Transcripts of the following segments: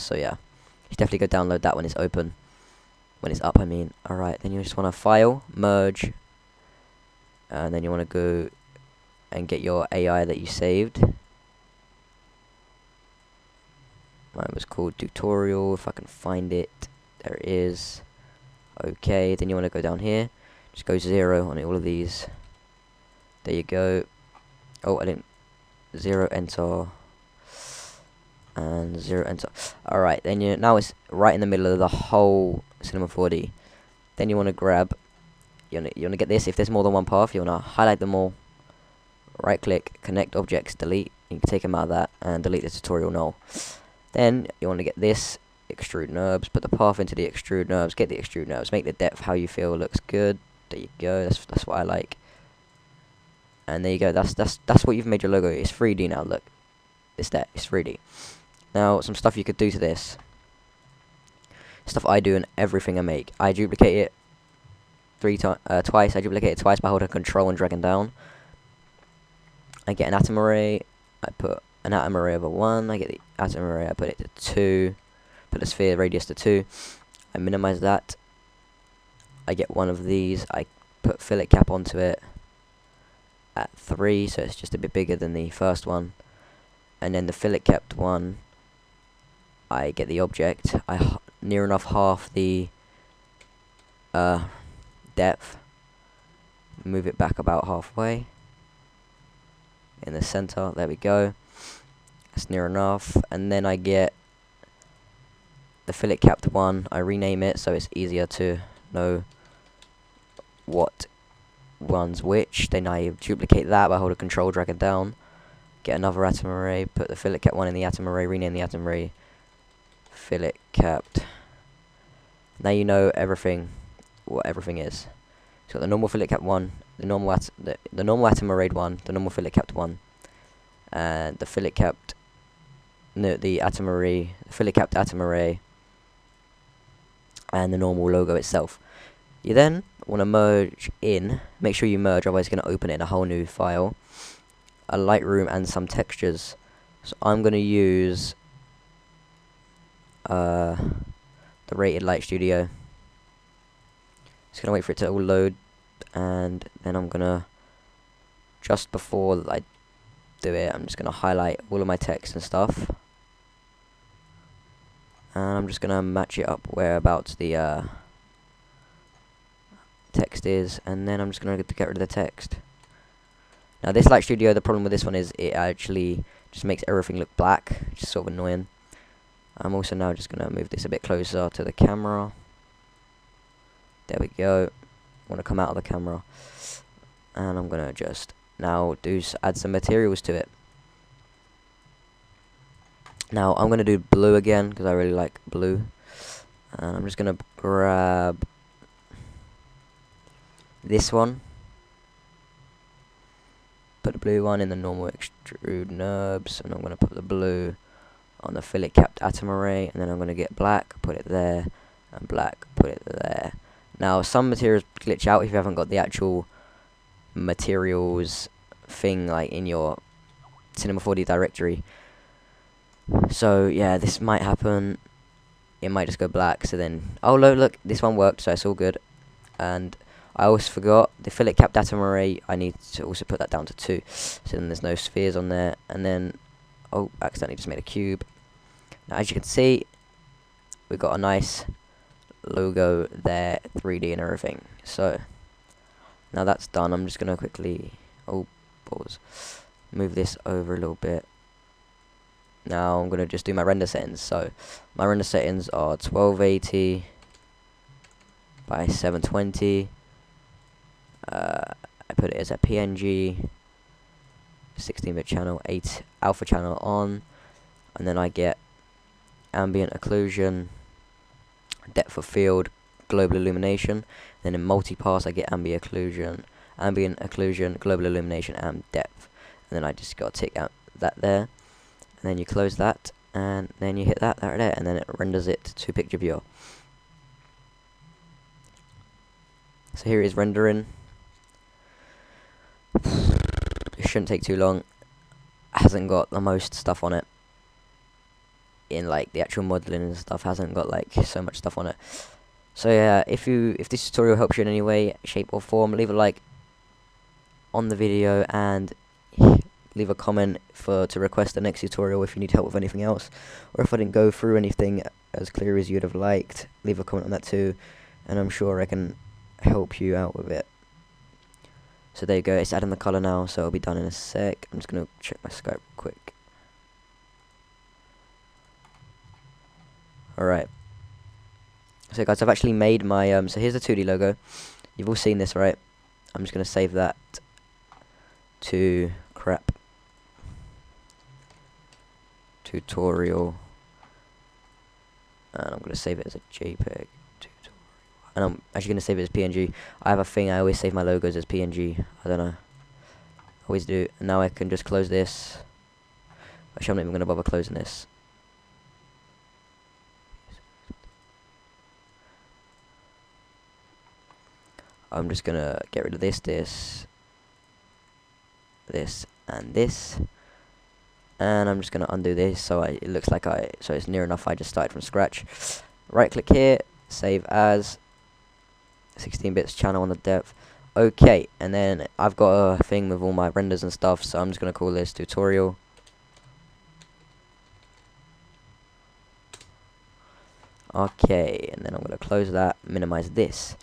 So yeah, you should definitely go download that when it's open. When it's up, I mean. Alright, then you just want to file, merge, and then you want to go and get your AI that you saved. Mine was called tutorial, if I can find it. There it is. Okay, then you want to go down here. Just go 0 on all of these. There you go. Oh, I didn't. 0, enter. And 0, enter. Alright, then now it's right in the middle of the whole Cinema 4D. Then you want to grab, you want to get this. If there's more than one path, you want to highlight them all, right click, connect objects, delete. You can take them out of that and delete the tutorial null. Then you want to get this, extrude NURBS, put the path into the extrude NURBS, get the extrude NURBS, make the depth how you feel looks good. There you go, that's what I like. And there you go, that's what you've made your logo. It's 3D now, look. It's 3D. Now, some stuff you could do to this. Stuff I do in everything I make. I duplicate it twice. I duplicate it twice by holding Control and dragging down. I get an atom array. I put an atom array over 1. I get the atom array. I put it to 2. Put the sphere radius to 2. I minimize that. I get one of these. I put fillet cap onto it at 3, so it's just a bit bigger than the first one. And then the fillet capped one, I get the object. I near enough half the depth. Move it back about halfway. In the center, there we go. That's near enough. And then I get the fillet capped one. I rename it so it's easier to know what one's which. Then I duplicate that by holding Control, dragging down. Get another atom array. Put the fillet capped one in the atom array. Rename the atom array fillet capped. Now you know everything, what everything is. So the normal fillet capped one, the normal atom arrayed one, the normal fillet capped one, and the fillet capped, no, the atom array, the fillet capped atom array, and the normal logo itself. You then want to merge in. Make sure you merge, otherwise it's going to open it in a whole new file. A Lightroom and some textures. So I'm going to use the Rated Light Studio. Just gonna wait for it to all load, and then I'm gonna, just before I do it, I'm just gonna highlight all of my text and stuff, and I'm just gonna match it up whereabouts the text is, and then I'm just gonna get rid of the text. Now this Light Studio, the problem with this one is it actually just makes everything look black, which is sort of annoying. I'm also now just gonna move this a bit closer to the camera. There we go. Want to come out of the camera, and I'm gonna just now add some materials to it. Now I'm gonna do blue again because I really like blue, and I'm just gonna grab this one. Put the blue one in the normal extrude NURBS, and I'm gonna put the blue on the fillet capped atom array, and then I'm gonna get black, put it there, and black, put it there. Now, some materials glitch out if you haven't got the actual materials thing like in your Cinema 4D directory. So yeah, this might happen. It might just go black. So then, oh look, this one worked, so it's all good. And I also forgot the fillet capped atom array. I need to also put that down to 2. So then there's no spheres on there. And then, oh, accidentally just made a cube. Now, as you can see, we've got a nice logo there, 3D and everything. So now that's done, I'm just gonna quickly pause, move this over a little bit. Now I'm gonna just do my render settings. So my render settings are 1280 by 720. I put it as a PNG, 16-bit channel, 8 alpha channel on, and then I get ambient occlusion, depth of field, global illumination. Then in multi-pass I get ambient occlusion, global illumination, and depth. And then I just got to tick out that there, and then you close that, and then you hit that right there, and then it renders it to picture viewer. So here it is rendering. It shouldn't take too long. It hasn't got the most stuff on it. in like the actual modeling and stuff, hasn't got like so much stuff on it. So yeah, if this tutorial helps you in any way, shape or form, leave a like on the video and leave a comment to request the next tutorial if you need help with anything else, or if I didn't go through anything as clear as you'd have liked, leave a comment on that too, and I'm sure I can help you out with it. So there you go, it's adding the color now, so it'll be done in a sec. I'm just gonna check my Skype quick. Alright. So guys, I've actually made my so here's the 2D logo. You've all seen this, right? I'm just gonna save that to crap tutorial, and I'm gonna save it as a JPEG tutorial, and I'm actually gonna save it as PNG. I have a thing, I always save my logos as PNG. I don't know, always do. And now I can just close this. Actually, I'm not even gonna bother closing this. I'm just gonna get rid of this, and this, and I'm just gonna undo this so it looks like so it's near enough I just started from scratch. Right click here, save as 16 bits channel on the depth. Okay, and then I've got a thing with all my renders and stuff, so I'm just gonna call this tutorial. Okay, and then I'm gonna close that, minimize this.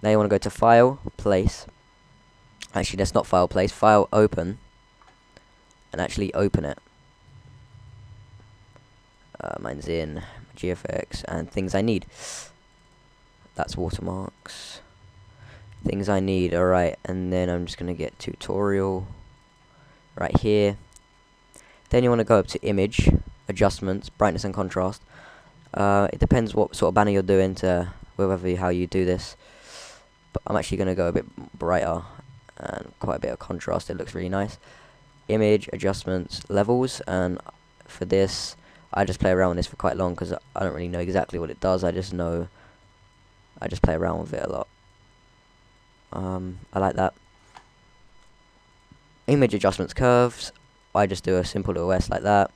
Now you want to go to File, Place. Actually, that's not File, Place. File, Open, and actually open it. Mine's in GFX and things I need. That's watermarks. Things I need. Alright, and then I'm just gonna get tutorial right here. Then you want to go up to Image, Adjustments, Brightness and Contrast. It depends what sort of banner you're doing to how you do this. But I'm actually going to go a bit brighter and quite a bit of contrast. It looks really nice. Image, adjustments, levels, and for this I just play around with this for quite long because I don't really know exactly what it does. I just play around with it a lot. I like that. Image adjustments, curves, I just do a simple little S like that.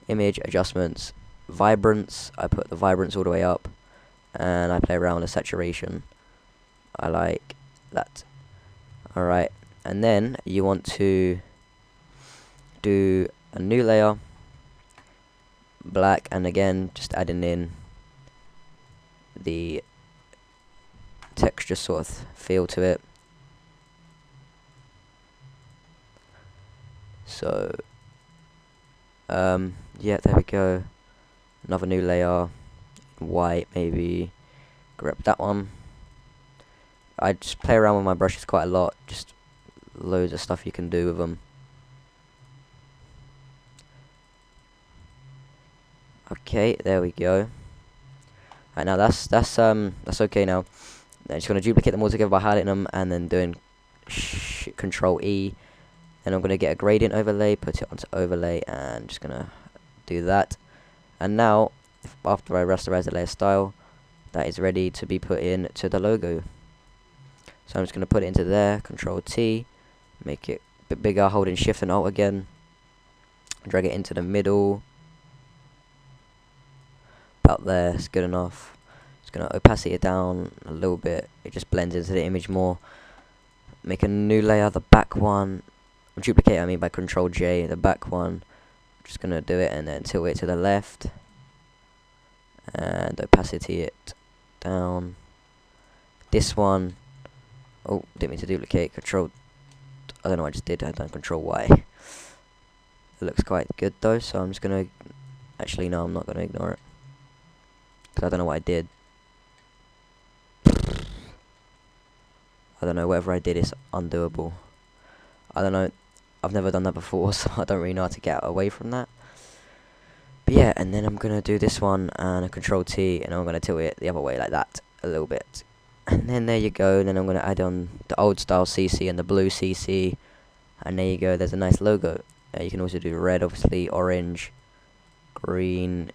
Image adjustments, vibrance, I put the vibrance all the way up, and I play around with saturation. I like that. Alright, and then you want to do a new layer, black, and again just adding in the texture sort of feel to it. So yeah, there we go. Another new layer, white maybe, grab that one. I just play around with my brushes quite a lot, just loads of stuff you can do with them. Okay, there we go. Right, now that's okay now. I'm just gonna duplicate them all together by highlighting them and then doing Control E. And I'm gonna get a gradient overlay, put it onto overlay, and just gonna do that. And now, after I rasterize the layer style, that is ready to be put in to the logo. So I'm just gonna put it into there, Control T, make it a bit bigger, holding Shift and Alt again, drag it into the middle, about there, it's good enough. Just gonna opacity it down a little bit, it just blends into the image more. Make a new layer, the back one, duplicate I mean by Control J, the back one. Just gonna do it and then tilt it to the left and opacity it down. This one, oh, didn't mean to duplicate. Control, I don't know what I just did. I done Control Y. It looks quite good though, so I'm just gonna. Actually, no, I'm not gonna ignore it because I don't know what I did. I don't know. Whatever I did is undoable. I don't know. I've never done that before, so I don't really know how to get away from that. But yeah, and then I'm gonna do this one and a Control T, and I'm gonna tilt it the other way like that a little bit. And then there you go. And then I'm gonna add on the old style CC and the blue CC, and there you go. There's a nice logo. You can also do red, obviously, orange, green,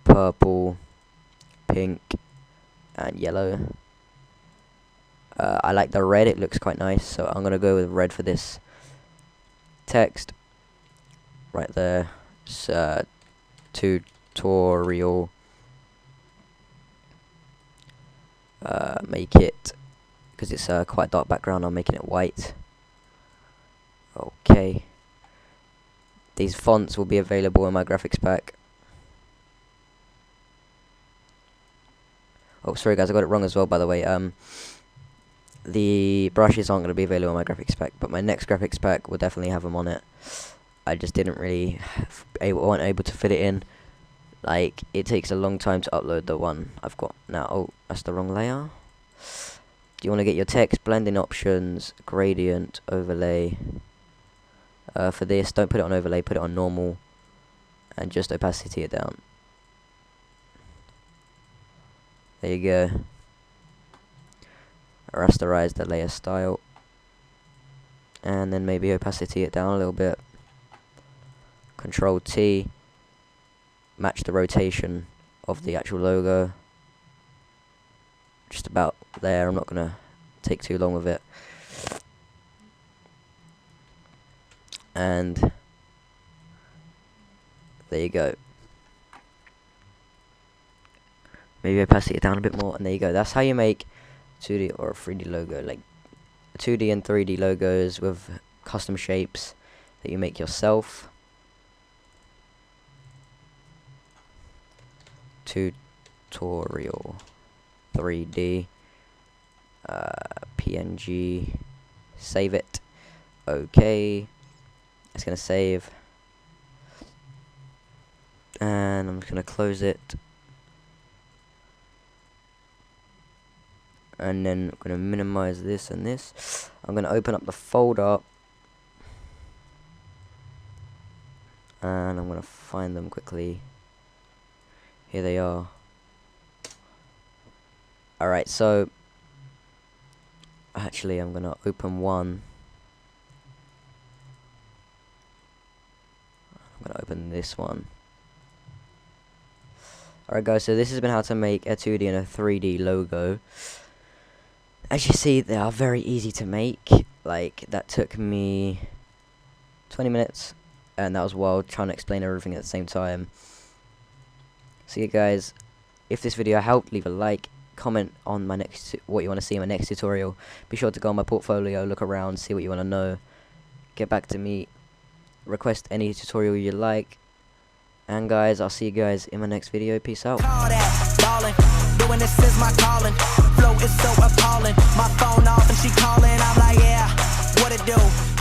purple, pink, and yellow. I like the red. It looks quite nice, so I'm gonna go with red for this text right there. tutorial. Make it, because it's quite dark background, I'm making it white. Okay. These fonts will be available in my graphics pack. Oh, sorry guys, I got it wrong as well, by the way. The brushes aren't going to be available in my graphics pack, but my next graphics pack will definitely have them on it. I just didn't really weren't able to fit it in. Like, it takes a long time to upload the one I've got now. Oh, that's the wrong layer. You want to get your text, blending options, gradient, overlay. For this, don't put it on overlay, put it on normal, and just opacity it down. There you go. Rasterize the layer style, and then maybe opacity it down a little bit. Control T, match the rotation of the actual logo. Just about there. I'm not gonna take too long with it. And there you go. Maybe opacity it down a bit more, and there you go. That's how you make 2D or a 3D logo, like 2D and 3D logos with custom shapes that you make yourself. Tutorial 3D PNG, save it. Okay, it's gonna save, and I'm just gonna close it, and then I'm gonna minimize this and this. I'm gonna open up the folder, and I'm gonna find them quickly. Here they are. Alright, so actually I'm gonna open one. I'm gonna open this one. Alright guys, so this has been how to make a 2D and a 3D logo. As you see, they are very easy to make. Like, that took me 20 minutes, and that was while trying to explain everything at the same time. So yeah guys, if this video helped, leave a like, comment on my what you want to see in my next tutorial. Be sure to go on my portfolio, look around, see what you want to know, get back to me, request any tutorial you like, and guys, I'll see you guys in my next video. Peace out. Doing this is my calling. Flow is so appalling. My phone off and she calling. I'm like, yeah, what it do?